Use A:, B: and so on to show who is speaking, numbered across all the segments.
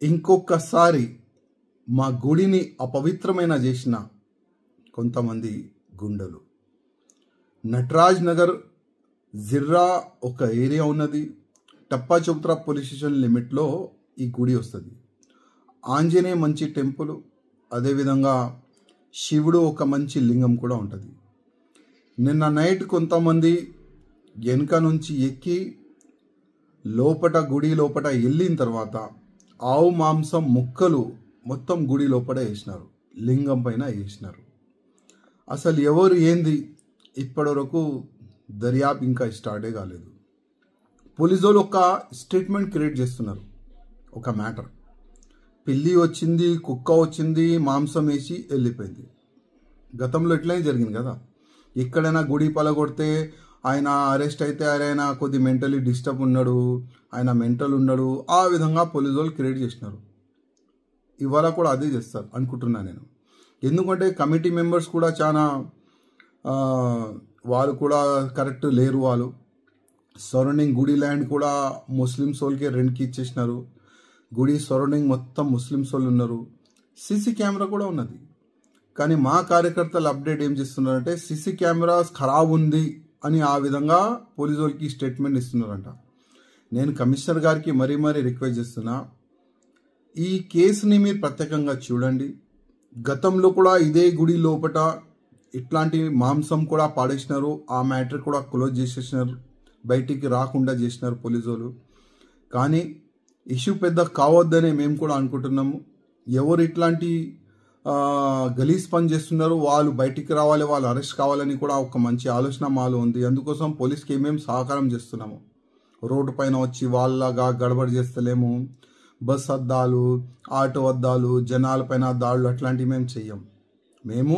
A: ఇంకొకసారి మా గుడిని అపవిత్రమైన చేసిన కొంతమంది గుండెలు. నటరాజ్ నగర్ జిర్రా ఒక ఏరియా ఉన్నది. టప్పా చౌత్రా పోలీస్ స్టేషన్ లిమిట్లో ఈ గుడి వస్తుంది. ఆంజనేయ మంచి టెంపుల్, అదేవిధంగా శివుడు ఒక మంచి లింగం కూడా ఉంటుంది. నిన్న నైట్ కొంతమంది వెనుక నుంచి ఎక్కి గుడి లోపట వెళ్ళిన తర్వాత ఆవు మాంసం ముక్కలు మొత్తం గుడి లోపల వేసినారు, లింగం పైన వేసినారు. అసలు ఎవరు ఏంది ఇప్పటివరకు దర్యాప్తు ఇంకా స్టార్టే కాలేదు. పోలీసు వాళ్ళు ఒక స్టేట్మెంట్ క్రియేట్ చేస్తున్నారు. ఒక మ్యాటర్, పిల్లి వచ్చింది, కుక్క వచ్చింది, మాంసం వేసి వెళ్ళిపోయింది. గతంలో ఇట్లనే జరిగింది కదా. ఎక్కడైనా గుడి పలగొడితే ఆయన అరెస్ట్ అయితే ఆయన కొద్ది మెంటలీ డిస్టర్బ్ ఉన్నాడు, ఆయన మెంటల్ ఉన్నాడు, ఆ విధంగా పోలీసు వాళ్ళు క్రియేట్ చేసినారు. ఇవాళ కూడా అదే చేస్తారు అనుకుంటున్నా నేను. ఎందుకంటే కమిటీ మెంబర్స్ కూడా చాలా వాళ్ళు కూడా కరెక్ట్ లేరు. వాళ్ళు సరౌండింగ్ గుడి ల్యాండ్ కూడా ముస్లిమ్స్ వాళ్ళకి రెంట్కి ఇచ్చేసినారు. గుడి సరౌండింగ్ మొత్తం ముస్లిమ్స్ వాళ్ళు ఉన్నారు. సీసీ కెమెరా కూడా ఉన్నది. కానీ మా కార్యకర్తలు అప్డేట్ ఏం చేస్తున్నారంటే సీసీ కెమెరాస్ ఖరాబ్ ఉంది అని ఆ విధంగా పోలీసు వాళ్ళకి స్టేట్మెంట్ ఇస్తున్నారంట. నేను కమిషనర్ గారికి మరీ రిక్వెస్ట్ చేస్తున్నా, ఈ కేసుని మీరు ప్రత్యేకంగా చూడండి. గతంలో కూడా ఇదే గుడి లోపల ఇట్లాంటి మాంసం కూడా పాడేసినారు. ఆ మ్యాటర్ కూడా క్లోజ్ చేసేసినారు, బయటికి రాకుండా చేసినారు పోలీసు వాళ్ళు. కానీ ఇష్యూ పెద్ద కావద్దని మేము కూడా అనుకుంటున్నాము. ఎవరు ఇట్లాంటి గలీజ్ పని చేస్తున్నారు వాళ్ళు బయటికి రావాలి, వాళ్ళు అరెస్ట్ కావాలని కూడా ఒక మంచి ఆలోచన మాలో ఉంది. అందుకోసం పోలీస్కి ఏమేమి సహకారం చేస్తున్నాము. రోడ్డు పైన వచ్చి వాళ్ళగా గడబడి చేస్తలేము. బస్ అద్దాలు, ఆటో అద్దాలు, జనాల పైన దాడులు అట్లాంటివి మేము చెయ్యం. మేము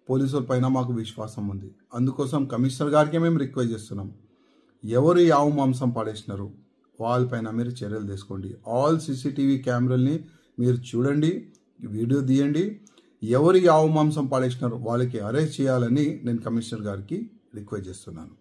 A: పోలీసుల పైన మాకు విశ్వాసం ఉంది. అందుకోసం కమిషనర్ గారికి మేము రిక్వెస్ట్ చేస్తున్నాం, ఎవరు ఆవు మాంసం పాడేసినారు వాళ్ళపైన మీరు చర్యలు తీసుకోండి. ఆల్ సీసీటీవీ కెమెరాల్ని మీరు చూడండి, వీడియో తీయండి. ఎవరు ఆవు మాంసం పాడేసినారు వాళ్ళకి అరెస్ట్ చేయాలని నేను కమిషనర్ గారికి రిక్వెస్ట్ చేస్తున్నాను.